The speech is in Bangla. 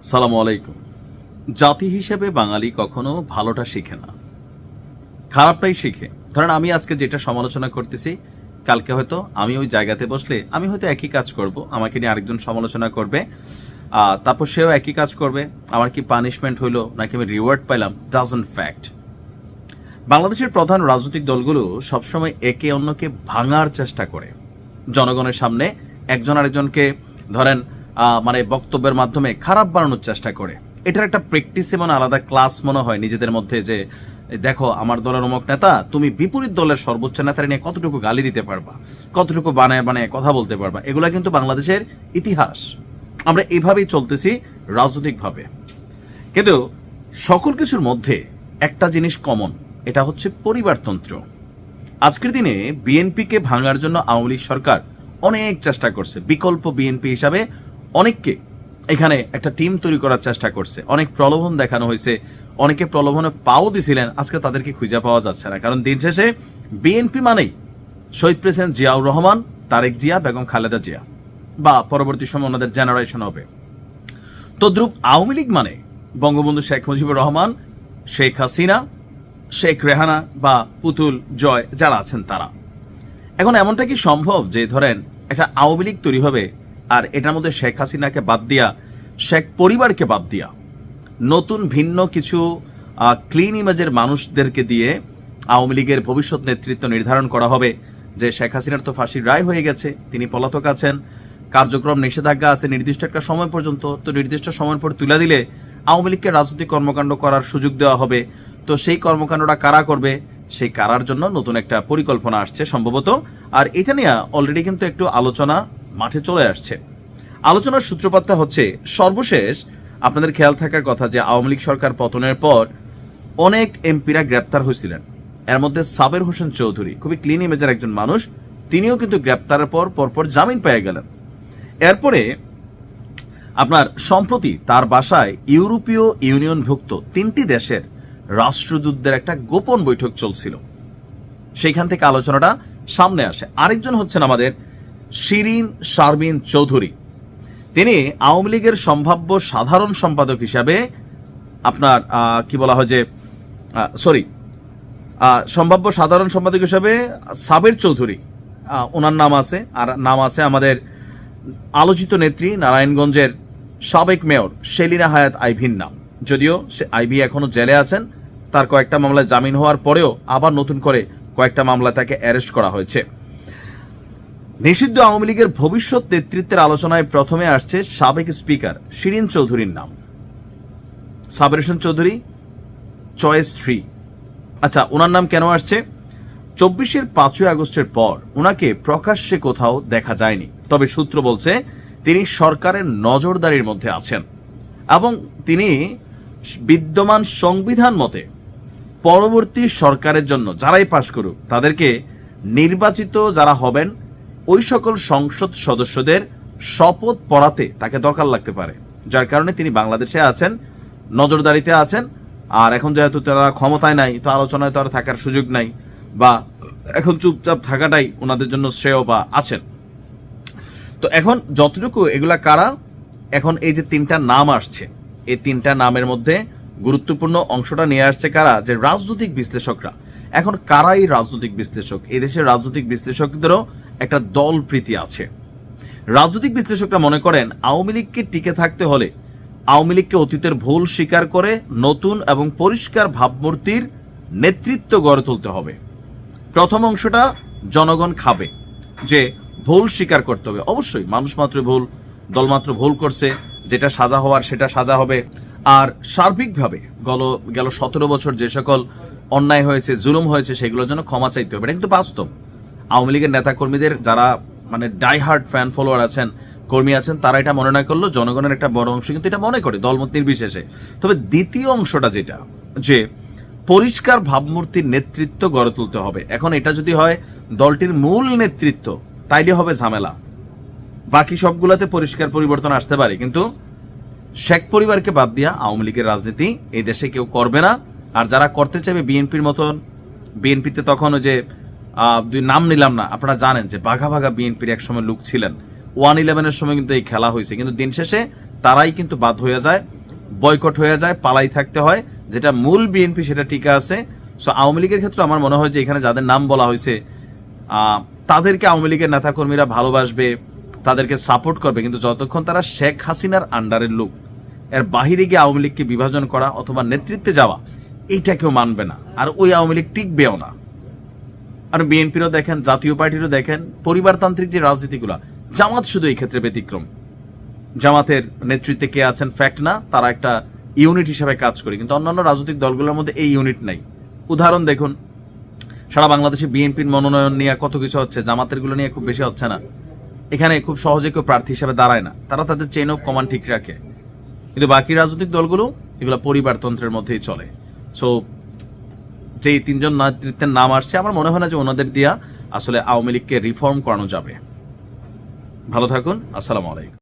সালামু আলাইকুম। জাতি হিসেবে বাঙালি কখনো ভালোটা শিখে না, খারাপটাই শিখে। ধরেন আমি আজকে যেটা সমালোচনা করতেছি, কালকে হয়তো আমি ওই জায়গাতে বসলে আমি হয়তো একই কাজ করব, আমাকে নিয়ে আরেকজন সমালোচনা করবে, তারপর সেও একই কাজ করবে। আমার কি পানিশমেন্ট হইলো নাকি আমি রিওয়ার্ড পাইলাম, ডাজন্ট ফ্যাক্ট। বাংলাদেশের প্রধান রাজনৈতিক দলগুলো সবসময় একে অন্যকে ভাঙার চেষ্টা করে, জনগণের সামনে একজন আরেকজনকে ধরেন মানে বক্তব্যের মাধ্যমে খারাপ বানানোর চেষ্টা করে। এটার একটা প্র্যাকটিস এবং আলাদা ক্লাস মনে হয় নিজেদের মধ্যে, যে দেখো আমার দলের অমুক নেতা, তুমি বিপরীত দলের সর্বোচ্চ নেতার নিয়ে কতটুকু গালি দিতে পারবা, কতটুকু বানায় বানায় কথা বলতে পারবা। এগুলা কিন্তু বাংলাদেশের ইতিহাস। আমরা এভাবেই চলতেছি রাজনৈতিকভাবে। কিন্তু সকল কিছুর মধ্যে একটা জিনিস কমন, এটা হচ্ছে পরিবারতন্ত্র। আজকের দিনে বিএনপিকে ভাঙার জন্য আওয়ামী লীগ সরকার অনেক চেষ্টা করছে, বিকল্প বিএনপি হিসাবে অনেককে এখানে একটা টিম তৈরি করার চেষ্টা করছে, অনেক প্রলোভন দেখানো হয়েছে, অনেকে প্রলোভনে পাও দিছিলেন, আজকে তাদেরকে খুঁজে পাওয়া যাচ্ছে না। কারণ দিন শেষে বিএনপি মানেই শহীদ প্রেসিডেন্ট জিয়াউর রহমান, তারেক জিয়া, বেগম খালেদা জিয়া, বা পরবর্তী সময় ওনাদের জেনারেশন হবে। তদ্রুপ আওয়ামী লীগ মানে বঙ্গবন্ধু শেখ মুজিবুর রহমান, শেখ হাসিনা, শেখ রেহানা বা পুতুল জয় যারা আছেন তারা। এখন এমনটা কি সম্ভব যে ধরেন একটা আওয়ামী লীগ তৈরি হবে আর এটার মধ্যে শেখ হাসিনাকে বাদ দিয়া, শেখ পরিবারকে বাদ দিয়া, নতুন ভিন্ন কিছু ক্লিন ইমেজের মানুষদেরকে দিয়ে আওয়ামী লীগের ভবিষ্যৎ নেতৃত্ব নির্ধারণ করা হবে? যে শেখ হাসিনার তো ফাঁসির রায় হয়ে গেছে, তিনি পলাতক আছেন, কার্যক্রম নিষেধাজ্ঞা আছে নির্দিষ্ট একটা সময় পর্যন্ত, তো নির্দিষ্ট সময় পর তুলে দিলে আওয়ামী লীগকে রাজনৈতিক কর্মকাণ্ড করার সুযোগ দেওয়া হবে। তো সেই কর্মকাণ্ডটা কারা করবে, সেই কারার জন্য নতুন একটা পরিকল্পনা আসছে সম্ভবত। আর এটা নিয়ে অলরেডি কিন্তু একটু আলোচনা মাঠে চলে আসছে। আলোচনার সূত্রপাতটা হচ্ছে, সর্বশেষ আপনাদের খেয়াল থাকার কথা যে আওয়ামী লীগ সরকার পতনের পর অনেক এমপিরা গ্রেপ্তার হয়েছিলেন। এর মধ্যে সাবের হোসেন চৌধুরী, খুবই ক্লিন ইমেজের একজন মানুষ, তিনিও কিন্তু গ্রেপ্তারের পর পরপর জামিন পেয়ে গেলেন। এরপরে আপনার সম্প্রতি তার বাসায় ইউরোপীয় ইউনিয়নভুক্ত 3টি দেশের রাষ্ট্রদূতদের একটা গোপন বৈঠক চলছিল, সেইখান থেকে আলোচনাটা সামনে আসে। আরেকজন হচ্ছেন আমাদের শিরিন শারমিন চৌধুরী, তিনি আওয়ামী লীগের সম্ভাব্য সাধারণ সম্পাদক হিসাবে আপনার কি বলা হয় যে সম্ভাব্য সাধারণ সম্পাদক হিসাবে সাবের চৌধুরী ওনার নাম আছে, আর নাম আছে আমাদের আলোচিত নেত্রী নারায়ণগঞ্জের সাবেক মেয়র সেলিনা হায়াত আইভির নাম। যদিও সে আইভি এখনো জেলে আছেন, তার কয়েকটা মামলায় জামিন হওয়ার পরেও আবার নতুন করে কয়েকটা মামলায় তাকে অ্যারেস্ট করা হয়েছে। নিষিদ্ধ আওয়ামী লীগের ভবিষ্যৎ নেতৃত্বের আলোচনায় প্রথমে আসছে সাবেক স্পিকার শিরিন চৌধুরীর নাম। সাবের হোসেন চৌধুরী চয়েস 3। আচ্ছা, ওনার নাম কেন আসছে? 24-এর 5ই আগস্টের পর ওনাকে প্রকাশ্যে কোথাও দেখা যায়নি, তবে সূত্র বলছে তিনি সরকারের নজরদারির মধ্যে আছেন এবং তিনি বিদ্যমান সংবিধান মতে পরবর্তী সরকারের জন্য যারাই পাশ করুক তাদেরকে নির্বাচিত যারা হবেন ওই সকল সংসদ সদস্যদের শপথ পড়াতে তাকে দরকার লাগতে পারে, যার কারণে তিনি বাংলাদেশে আছেন, নজরদারিতে আছেন। আর এখন যেহেতু তারা ক্ষমতায় নাই, তো আলোচনায় তো আর থাকার সুযোগ নাই, বা এখন চুপচাপ থাকাটাই ওনাদের জন্য শ্রেয় বা আছেন। তো এখন যতটুকু এগুলা কারা, এখন এই যে 3টা নাম আসছে, এই 3টা নামের মধ্যে গুরুত্বপূর্ণ অংশটা নিয়ে আসছে কারা, যে রাজনৈতিক বিশ্লেষকরা। এখন কারাই রাজনৈতিক বিশ্লেষক? এই দেশের রাজনৈতিক বিশ্লেষকদেরও একটা দল প্রীতি আছে। রাজনৈতিক বিশ্লেষকরা মনে করেন আওয়ামী লীগকে টিকে থাকতে হলে আওয়ামী লীগকে অতীতের ভুল স্বীকার করে নতুন এবং পরিষ্কার ভাবমূর্তির নেতৃত্ব গড়ে তুলতে হবে। প্রথম অংশটা জনগণ খাবে, যে ভুল স্বীকার করতে হবে। অবশ্যই মানুষ মাত্র ভুল, দল মাত্র ভুল করছে, যেটা সাজা হওয়ার সেটা সাজা হবে। আর সার্বিকভাবে গেল 17 বছর যে সকল অন্যায় হয়েছে, জুলুম হয়েছে, সেগুলোর জন্য ক্ষমা চাইতে হবে। এটা কিন্তু বাস্তব। আওয়ামী লীগের নেতা কর্মীদের যারা মানে ডাইহার্ড ফ্যান ফলোয়ার আছেন, কর্মী আছেন, তারা এটা মনে না করলেও জনগণের একটা বড় অংশ কিন্তু এটা মনে করে, দলমত নির্বিশেষে। তবে দ্বিতীয় অংশটা যেটা, যে পরিষ্কার ভাবমূর্তির নেতৃত্ব গড়ে তুলতে হবে, এখন এটা যদি হয় দলটির মূল নেতৃত্ব, তাইলে হবে ঝামেলা। বাকি সবগুলাতে পরিষ্কার পরিবর্তন আসতে পারে, কিন্তু শেখ পরিবারকে বাদ দিয়া আওয়ামী লীগের রাজনীতি এই দেশে কেউ করবে না। আর যারা করতে চাইবে বিএনপির মতন, বিএনপিতে তখন ওই যে নাম নিলাম না, আপনারা জানেন যে বাঘা বাঘা বিএনপির এক সময় লোক ছিলেন, 111-এর সময় কিন্তু এই খেলা হয়েছে, কিন্তু দিন শেষে তারাই কিন্তু বাদ হয়ে যায়, বয়কট হয়ে যায়, পালাই থাকতে হয়। যেটা মূল বিএনপি সেটা টিকা আছে। সো আওয়ামী লীগের ক্ষেত্রে আমার মনে হয় যে এখানে যাদের নাম বলা হয়েছে তাদেরকে আওয়ামী লীগের নেতাকর্মীরা ভালোবাসবে, তাদেরকে সাপোর্ট করবে, কিন্তু যতক্ষণ তারা শেখ হাসিনার আন্ডারের লোক, এর বাহিরে গিয়ে আওয়ামী লীগকে বিভাজন করা অথবা নেতৃত্বে যাওয়া, এইটা কেউ মানবে না, আর ওই আওয়ামী লীগ টিকবেও না। আর বিএনপিরও দেখেন, জাতীয় পার্টিরও দেখেন, পরিবারতান্ত্রিক যে রাজনীতিগুলা, জামাত শুধু এই ক্ষেত্রে ব্যতিক্রম। জামাতের নেতৃত্বে কে আছেন ফ্যাক্ট না, তারা একটা ইউনিট হিসেবে কাজ করে, কিন্তু অন্যান্য রাজনৈতিক দলগুলোর মধ্যে এই ইউনিট নাই। উদাহরণ দেখুন, সারা বাংলাদেশে বিএনপির মনোনয়ন নিয়ে কত কিছু হচ্ছে, জামাতের গুলো নিয়ে খুব বেশি হচ্ছে না। এখানে খুব সহজে কেউ প্রার্থী হিসেবে দাঁড়ায় না, তারা তাদের চেইন অফ কমান্ড ঠিক রাখে। কিন্তু বাকি রাজনৈতিক দলগুলো এগুলো পরিবারতন্ত্রের মধ্যেই চলে। সো যেই তিনজন নেতৃত্বের নাম আসছে, আমার মনে হয় না যে ওনাদের দিয়া আসলে আওয়ামী লীগকে রিফর্ম করানো যাবে। ভালো থাকুন, আসসালামু আলাইকুম।